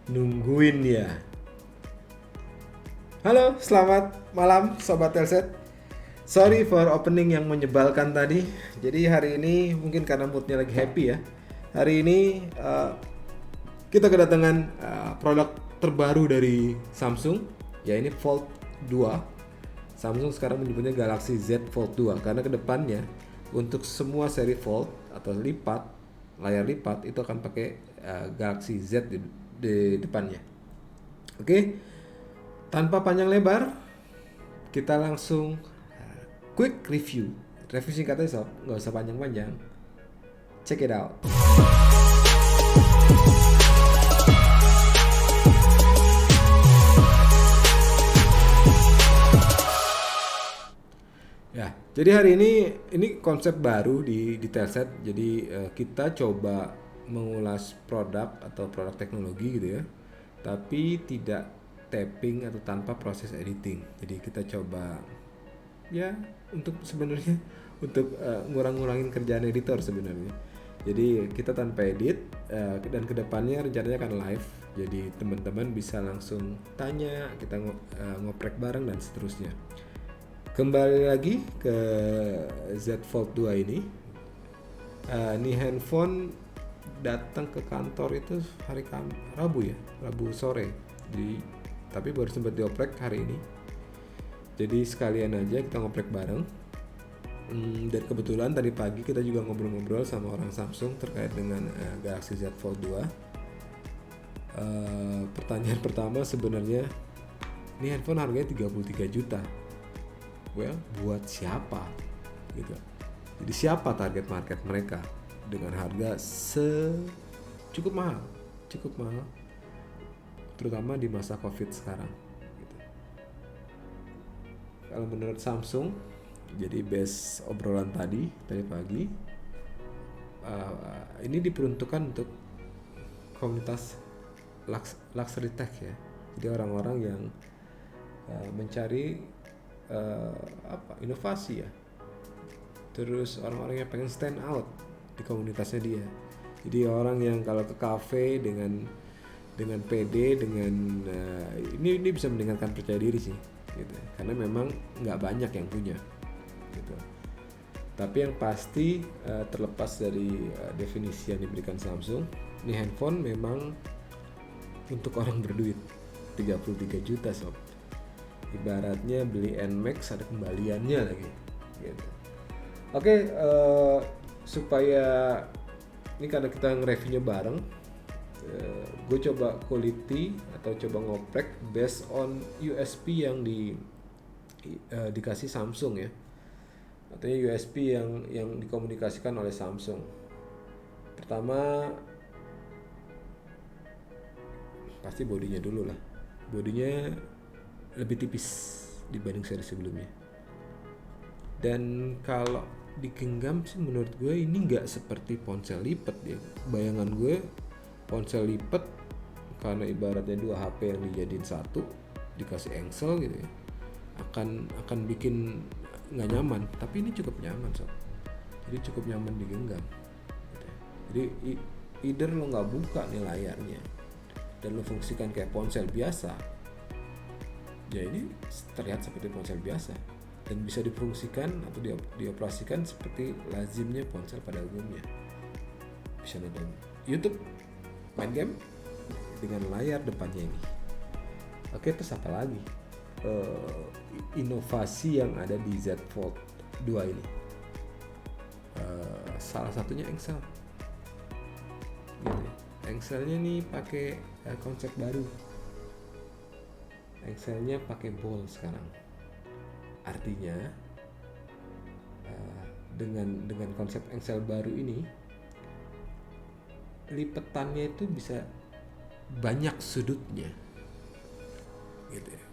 Nungguin ya. Halo, selamat malam Sobat Telset. Sorry for opening yang menyebalkan tadi. Jadi hari ini mungkin karena moodnya lagi happy ya. Hari ini kita kedatangan produk terbaru dari Samsung. Ya ini Fold 2. Samsung sekarang menyebutnya Galaxy Z Fold 2 karena kedepannya untuk semua seri Fold atau lipat, layar lipat itu akan pakai Galaxy Z di depannya. Oke, tanpa panjang lebar, kita langsung quick review. Review singkatnya sob, nggak usah panjang-panjang. Check it out. Ya, jadi hari ini konsep baru di Telset. Jadi kita coba mengulas produk atau produk teknologi gitu ya, tapi tidak tapping atau tanpa proses editing. Jadi kita coba ya untuk sebenarnya untuk ngurang-ngurangin kerjaan editor sebenarnya. Jadi kita tanpa edit dan kedepannya rencananya akan live. Jadi teman-teman bisa langsung tanya, kita ngoprek bareng dan seterusnya. Kembali lagi ke Z Fold 2 ini. Ini handphone datang ke kantor itu hari Rabu ya, Rabu sore. Tapi baru sempat dioprek hari ini. Jadi sekalian aja kita ngoprek bareng. Dan kebetulan tadi pagi kita juga ngobrol-ngobrol sama orang Samsung terkait dengan Galaxy Z Fold 2. Pertanyaan pertama sebenarnya, ini handphone harganya 33 juta. Well, buat siapa gitu. Jadi siapa target market mereka dengan harga cukup mahal, terutama di masa Covid sekarang gitu. Kalau menurut Samsung, jadi base obrolan tadi pagi, ini diperuntukkan untuk komunitas luxury tech ya. Jadi orang-orang yang mencari inovasi ya, terus orang-orang yang pengen stand out di komunitasnya dia. Jadi orang yang kalau ke cafe dengan PD, dengan ini bisa meningkatkan percaya diri sih gitu, karena memang nggak banyak yang punya gitu. Tapi yang pasti terlepas dari definisi yang diberikan Samsung, ini handphone memang untuk orang berduit. 33 juta sob, ibaratnya beli NMAX ada kembaliannya lagi gitu. Oke, supaya ini karena kita nge-reviewnya bareng, gue coba quality atau coba ngoprek based on USP yang dikasih Samsung ya. Artinya USP yang dikomunikasikan oleh Samsung. Pertama pasti bodinya dulu lah. Bodinya lebih tipis dibanding seri sebelumnya. Dan kalau digenggam sih menurut gue ini nggak seperti ponsel lipat ya. Bayangan gue ponsel lipat karena ibaratnya 2 HP yang dijadiin satu dikasih engsel gitu ya, akan bikin nggak nyaman. Tapi ini cukup nyaman sob. Jadi cukup nyaman digenggam gitu. Jadi either lo nggak buka nih layarnya dan lo fungsikan kayak ponsel biasa, ya ini terlihat seperti ponsel biasa dan bisa difungsikan atau dioperasikan seperti lazimnya ponsel pada umumnya. Bisa nonton YouTube, main game dengan layar depannya ini. Oke, terus apa lagi inovasi yang ada di Z Fold 2 ini? Salah satunya engsel gitu. Engselnya nih pakai konsep baru. Engselnya pakai ball sekarang. Artinya dengan konsep engsel baru ini, lipetannya itu bisa banyak sudutnya gitu ya.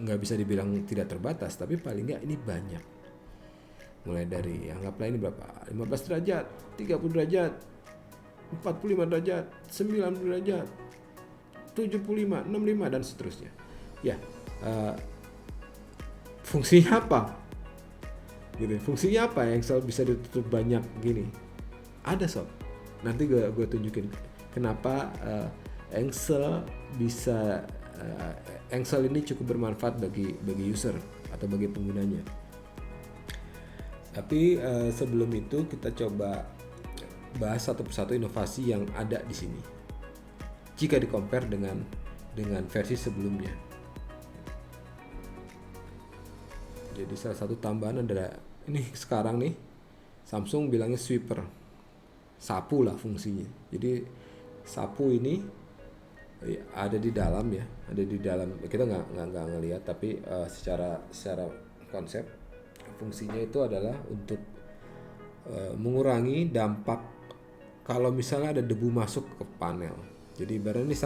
Nggak bisa dibilang tidak terbatas, tapi paling nggak ini banyak. Mulai dari anggaplah ini berapa, 15 derajat, 30 derajat, 45 derajat, 90 derajat, 75, 65 dan seterusnya. Ya, fungsinya apa? Gitu. Fungsinya apa yang selalu bisa ditutup banyak gini? Ada sob. Nanti gue tunjukin kenapa Engsel bisa Engsel ini cukup bermanfaat bagi user atau bagi penggunanya. Tapi sebelum itu kita coba bahas satu persatu inovasi yang ada di sini. Jika di-compare dengan versi sebelumnya. Jadi salah satu tambahan adalah ini sekarang nih Samsung bilangnya sweeper, sapu lah fungsinya. Jadi sapu ini ada di dalam ya, ada di dalam, kita nggak ngelihat, tapi secara konsep fungsinya itu adalah untuk mengurangi dampak kalau misalnya ada debu masuk ke panel. Jadi ibaratnya ini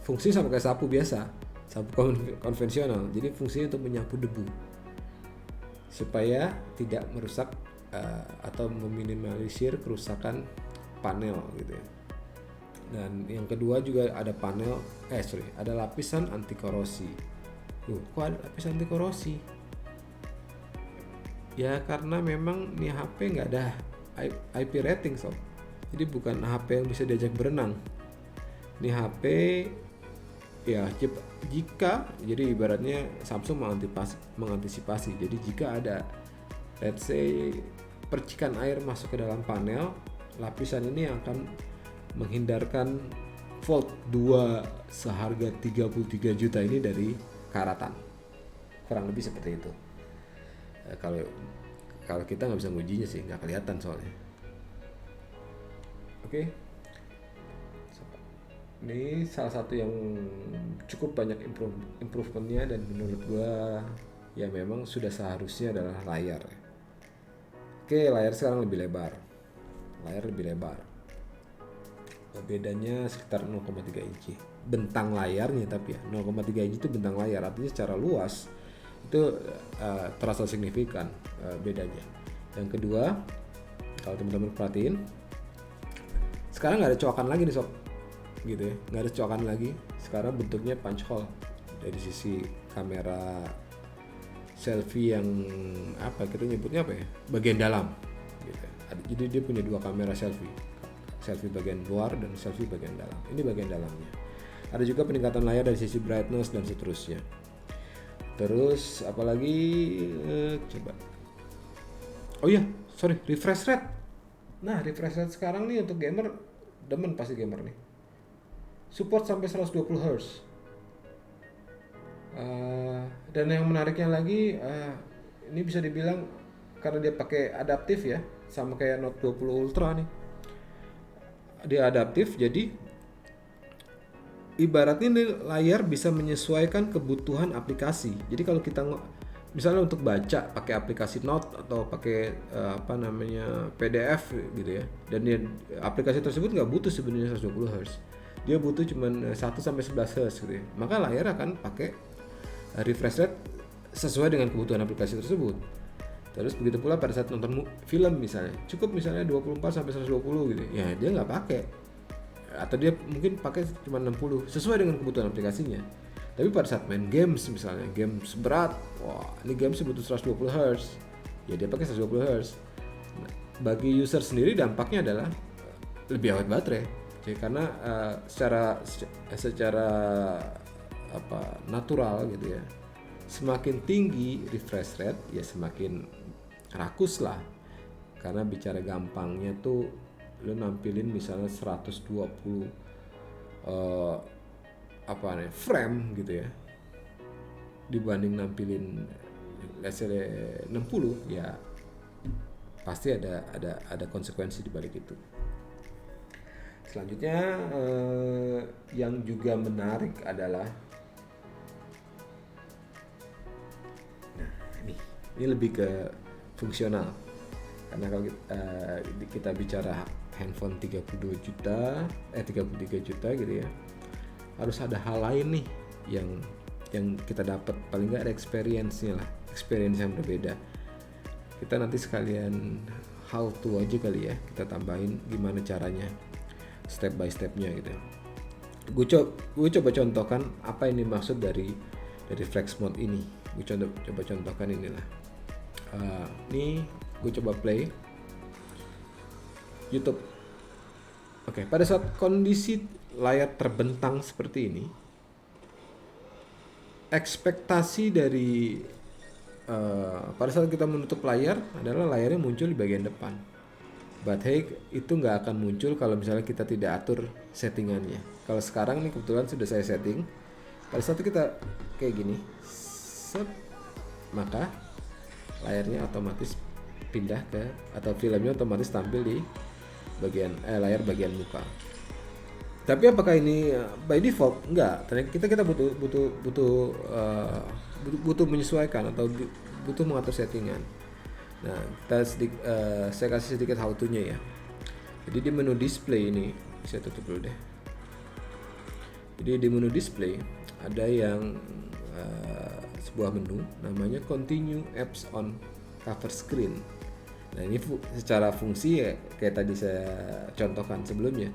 fungsi sama kayak sapu biasa, sapu konvensional. Jadi fungsinya untuk menyapu debu supaya tidak merusak atau meminimalisir kerusakan panel gitu ya. Dan yang kedua juga ada ada lapisan anti korosi. Kok ada lapisan anti korosi? Ya karena memang nih HP nggak ada IP rating sob. Jadi bukan HP yang bisa diajak berenang. Nih HP ya jika jadi ibaratnya Samsung mengantisipasi. Jadi jika ada let's say percikan air masuk ke dalam panel, lapisan ini akan menghindarkan volt 2 seharga 33 juta ini dari karatan. Kurang lebih seperti itu. Kalau kita nggak bisa ngujinya sih, nggak kelihatan soalnya. Oke. Ini salah satu yang cukup banyak improvementnya, dan menurut gua ya memang sudah seharusnya adalah layar. Oke, layar sekarang lebih lebar. Bedanya sekitar 0,3 inci bentang layarnya, tapi ya 0,3 inci itu bentang layar, artinya secara luas itu terasa signifikan bedanya. Yang kedua, kalau teman-teman perhatiin sekarang nggak ada coakan lagi nih sob, gitu ya, nggak ada coakan lagi. Sekarang bentuknya punch hole dari sisi kamera selfie yang kita nyebutnya bagian dalam gitu. Jadi dia punya dua kamera selfie bagian luar dan selfie bagian dalam. Ini bagian dalamnya. Ada juga peningkatan layar dari sisi brightness dan seterusnya. Terus apalagi coba. Oh iya, refresh rate. Nah, refresh rate sekarang nih untuk gamer, demen pasti gamer nih. Support sampai 120 Hz. Dan yang menariknya lagi, ini bisa dibilang karena dia pakai adaptif ya, sama kayak Note 20 Ultra nih. Dia adaptif, jadi ibaratnya nih layar bisa menyesuaikan kebutuhan aplikasi. Jadi kalau kita misalnya untuk baca pakai aplikasi Note atau pakai PDF gitu ya, dan aplikasi tersebut nggak butuh sebenarnya 120 Hz, dia butuh cuman 1 sampai 11 Hz gitu ya, maka layar akan pakai refresh rate sesuai dengan kebutuhan aplikasi tersebut. Terus begitu pula pada saat nonton film misalnya, cukup misalnya 24 sampai 120 gitu. Ya dia nggak pakai, atau dia mungkin pakai cuma 60 sesuai dengan kebutuhan aplikasinya. Tapi pada saat main games misalnya, games berat, ini games butuh 120 Hz. Ya dia pakai 120 Hz. Nah, bagi user sendiri dampaknya adalah lebih awet baterai. Jadi karena secara natural gitu ya. Semakin tinggi refresh rate ya semakin rakus lah, karena bicara gampangnya tuh lo nampilin misalnya 120 frame gitu ya, dibanding nampilin let's say 60, ya pasti ada konsekuensi di balik itu. Selanjutnya yang juga menarik adalah ini lebih ke fungsional, karena kalau kita bicara handphone 33 juta gitu ya, harus ada hal lain nih yang kita dapat, paling nggak ada experience yang berbeda. Kita nanti sekalian how to aja kali ya, kita tambahin gimana caranya step by stepnya gitu. Gue coba contohkan apa ini maksud dari flex mode ini. Gue coba contohkan inilah. Nih gue coba play YouTube. Oke, pada saat kondisi layar terbentang seperti ini, ekspektasi dari pada saat kita menutup layar adalah layarnya muncul di bagian depan. But hey, itu nggak akan muncul kalau misalnya kita tidak atur settingannya. Kalau sekarang nih kebetulan sudah saya setting. Pada saat kita kayak gini, set, maka layarnya otomatis pindah ke, atau filmnya otomatis tampil di bagian layar bagian muka. Tapi apakah ini by default? Enggak. Ternyata kita butuh menyesuaikan atau butuh mengatur settingan. Nah, saya kasih sedikit how to-nya ya. Jadi di menu display ini, saya tutup dulu deh. Jadi di menu display ada yang sebuah menu namanya Continue Apps on Cover Screen. Nah, ini secara fungsi ya kayak tadi saya contohkan sebelumnya,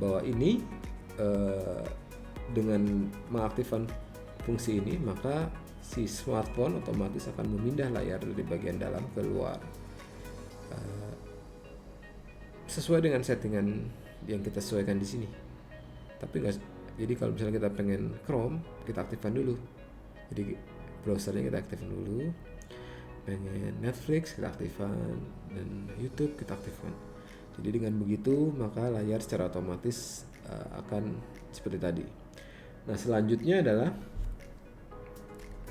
bahwa ini dengan mengaktifkan fungsi ini maka si smartphone otomatis akan memindah layar dari bagian dalam ke luar sesuai dengan settingan yang kita sesuaikan di sini. Tapi enggak, jadi kalau misalnya kita pengen Chrome, kita aktifkan dulu. Jadi browsernya kita aktifkan dulu. Pengen Netflix kita aktifkan, dan YouTube kita aktifkan. Jadi dengan begitu maka layar secara otomatis akan seperti tadi. Nah, selanjutnya adalah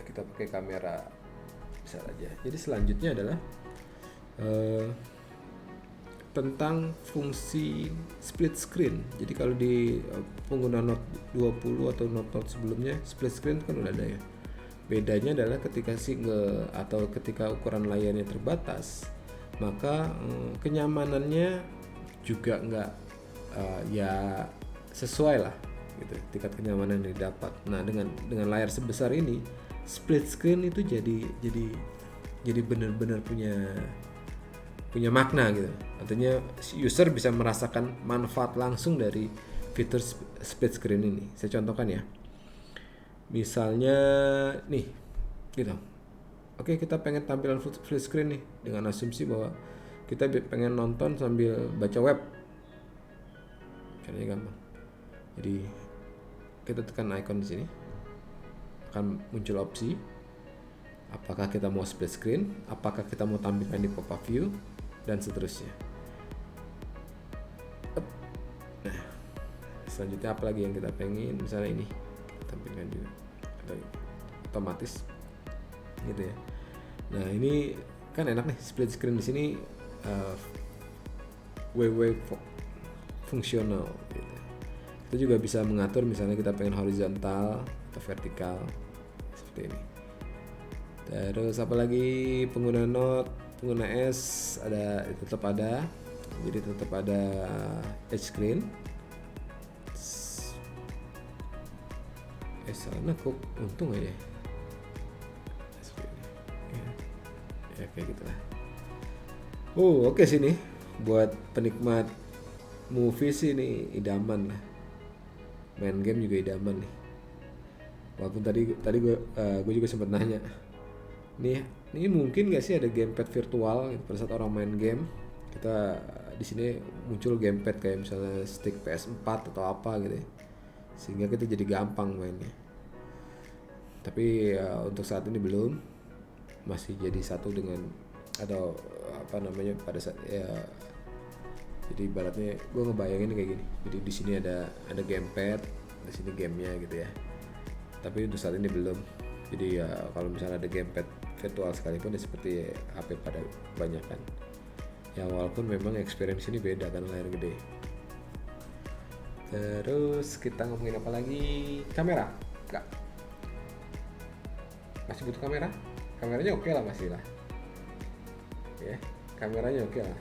kita pakai kamera besar aja. Jadi selanjutnya adalah tentang fungsi split screen. Jadi kalau di pengguna Note 20 atau Note sebelumnya, split screen kan udah ada ya. Bedanya adalah ketika single atau ketika ukuran layarnya terbatas, maka kenyamanannya juga nggak ya sesuai lah gitu, tingkat kenyamanan yang didapat. Nah, dengan layar sebesar ini, split screen itu jadi benar-benar punya makna gitu. Artinya user bisa merasakan manfaat langsung dari fitur split screen ini. Saya contohkan ya. Misalnya nih, gitu. Oke, kita pengen tampilan full screen nih dengan asumsi bahwa kita pengen nonton sambil baca web. Caranya gampang. Jadi kita tekan icon di sini, akan muncul opsi. Apakah kita mau split screen, apakah kita mau tampilkan di pop-up view, dan seterusnya. Nah, selanjutnya apa lagi yang kita pengen? Misalnya ini, tampilkan juga, atau otomatis, gitu ya. Nah, ini kan enak nih, split screen di sini fungsional. Gitu. Kita juga bisa mengatur, misalnya kita pengen horizontal atau vertikal, seperti ini. Terus apalagi pengguna Note, pengguna S tetap ada, jadi tetap ada touch screen. Sana kok untung aja ya, kayak gitu lah. Oke sini buat penikmat movie sih ini idaman lah, main game juga idaman nih. Walaupun tadi gue juga sempat nanya, ini mungkin nggak sih ada gamepad virtual gitu, pada saat orang main game kita di sini muncul gamepad kayak misalnya stick PS4 atau apa gitu ya, sehingga kita jadi gampang mainnya. Tapi untuk saat ini belum, masih jadi satu dengan atau apa namanya pada saat ya. Jadi ibaratnya gue ngebayangin kayak gini. Jadi di sini ada gamepad, di sini gamenya gitu ya. Tapi untuk saat ini belum. Jadi ya kalau misalnya ada gamepad virtual sekalipun ya seperti HP pada kebanyakan. Ya walaupun memang experience ini beda kan, layar gede. Terus kita ngomongin apa lagi? Kamera, enggak? Masih butuh kamera? Kameranya oke lah, masih lah. Ya, kameranya oke lah.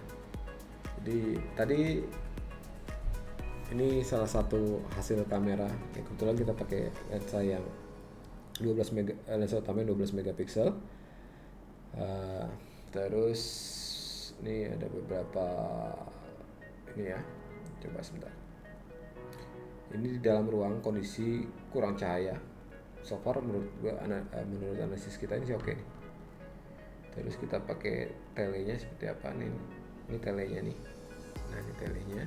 Jadi tadi ini salah satu hasil kamera. Ya, kebetulan kita pakai lensa yang 12 lensa utamanya 12 megapiksel. Terus ini ada beberapa ini ya. Coba sebentar. Ini di dalam ruang kondisi kurang cahaya. So far menurut analisis kita ini sih oke. Terus kita pakai telenya seperti apa nih? Ini telenya nih. Nah, ini telenya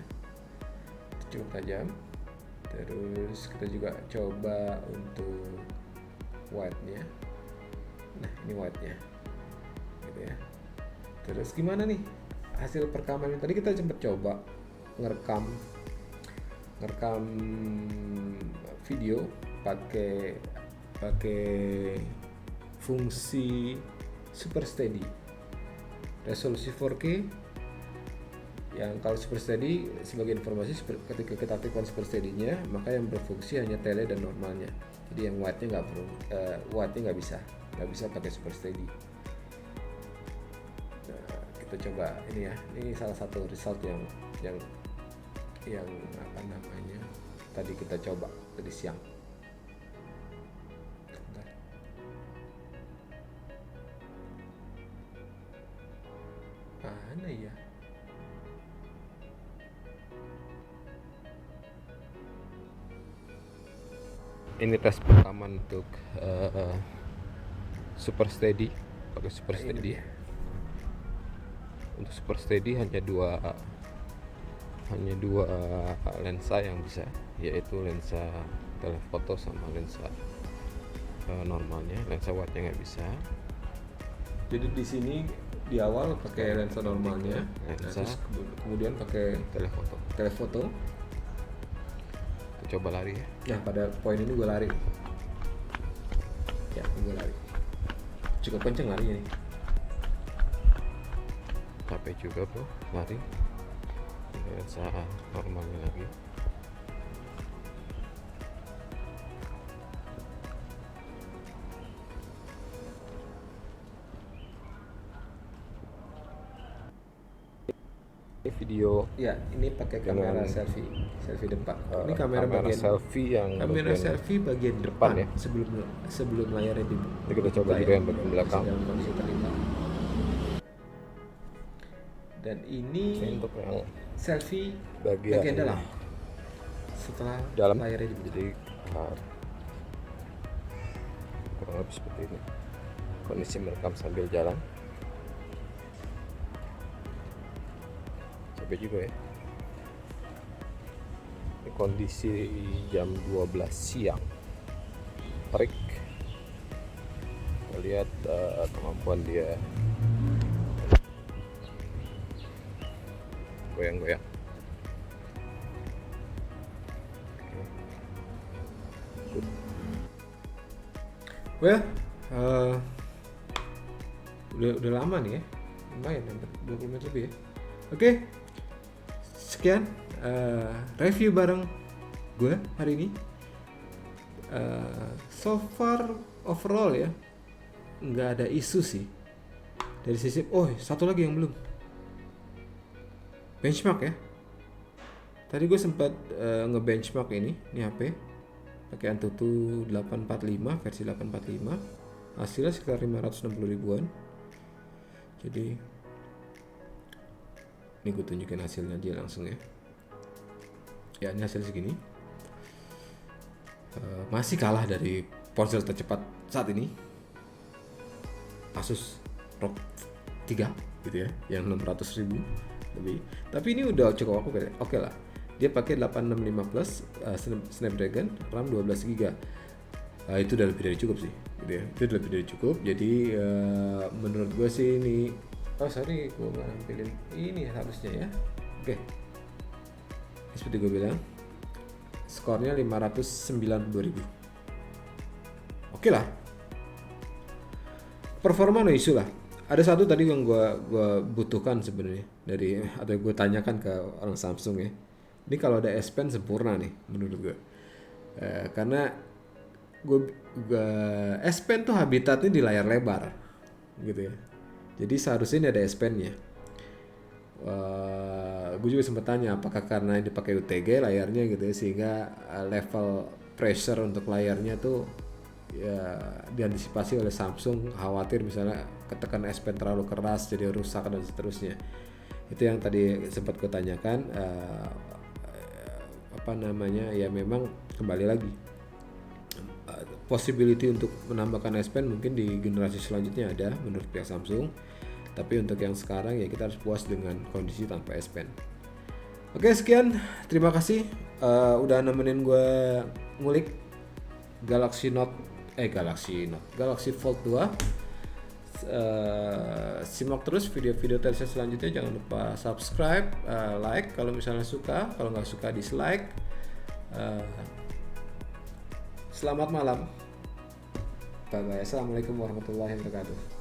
cukup tajam. Terus kita juga coba untuk white-nya. Nah, ini white-nya gitu ya. Terus gimana nih hasil perekaman tadi? Kita sempat coba ngerekam video pakai fungsi Super Steady, resolusi 4K. Yang kalau Super Steady, sebagai informasi, ketika kita aktifkan Super Steady-nya, maka yang berfungsi hanya tele dan normalnya. Jadi yang white-nya nggak bisa pakai Super Steady. Nah, kita coba ini ya. Ini salah satu result yang apa namanya, tadi kita coba tadi siang. Mana ya? Ini tes perekaman untuk Super Steady, pakai Super Steady. Untuk Super Steady hanya dua lensa yang bisa, yaitu lensa telefoto sama lensa normalnya. Lensa wide-nya nggak bisa. Jadi di sini di awal pakai lensa normalnya, terus kemudian pakai telefoto. Kita coba lari ya. Nah, pada poin ini gue lari. Ya, gue lari. Cukup kenceng larinya nih. Capek juga bro, lari. Lensa normalnya lagi. Video ya, ini pakai kamera selfie depan. Ini kamera bagian selfie bagian depan ya, sebelum layarnya di. Ini kita coba juga yang bagian belakang. Dan ini untuk yang selfie bagian dalam. Setelah layarnya dibuka. Jadi kurang lebih seperti ini. Kondisi merekam sambil jalan. Juga ya. Ini kondisi jam 12 siang. Tarik. Kita lihat kemampuan dia goyang-goyang. Well, udah lama nih ya, lumayan, 20 menit lebih ya. Oke. Sekian review bareng gue hari ini. So far overall ya, nggak ada isu sih dari sisi. Oh, satu lagi yang belum, benchmark ya. Tadi gue sempat nge-benchmark ini HP pakai Antutu 845 versi 845, hasilnya sekitar 560 ribuan. Jadi ini gue tunjukin hasilnya dia langsung ya. Ya, ini hasil segini. Masih kalah dari ponsel tercepat saat ini, Asus ROG 3 gitu ya, yang 600 ribu lebih. Tapi ini udah cukup oke lah. Dia pakai 865 Plus Snapdragon, RAM 12 GB. Itu udah lebih dari cukup sih gitu ya. Itu udah lebih dari cukup. Jadi menurut gue sih ini, sorry, gue nggak nampilin ini harusnya ya. Oke. Seperti gue bilang, skornya 592.000. Oke lah. Performa no isu lah. Ada satu tadi yang gue butuhkan sebenarnya atau gue tanyakan ke orang Samsung ya. Ini kalau ada S Pen sempurna nih menurut gue. Karena S Pen tuh habitatnya di layar lebar gitu ya. Jadi seharusnya ini ada S Pen-nya. Gue juga sempat tanya apakah karena ini pakai UTG layarnya gitu ya, sehingga level pressure untuk layarnya tuh ya diantisipasi oleh Samsung, khawatir misalnya ketekan S Pen terlalu keras jadi rusak dan seterusnya. Itu yang tadi sempat gue tanyakan. Ya memang kembali lagi possibility untuk menambahkan S Pen mungkin di generasi selanjutnya ada menurut pihak Samsung. Tapi untuk yang sekarang ya kita harus puas dengan kondisi tanpa S Pen. Oke, sekian. Terima kasih udah nemenin gue ngulik Galaxy Fold 2. Simak terus video-video Telkomsel selanjutnya. Jangan lupa subscribe, like kalau misalnya suka, kalau nggak suka dislike. Selamat malam, bye bye. Assalamualaikum warahmatullahi wabarakatuh.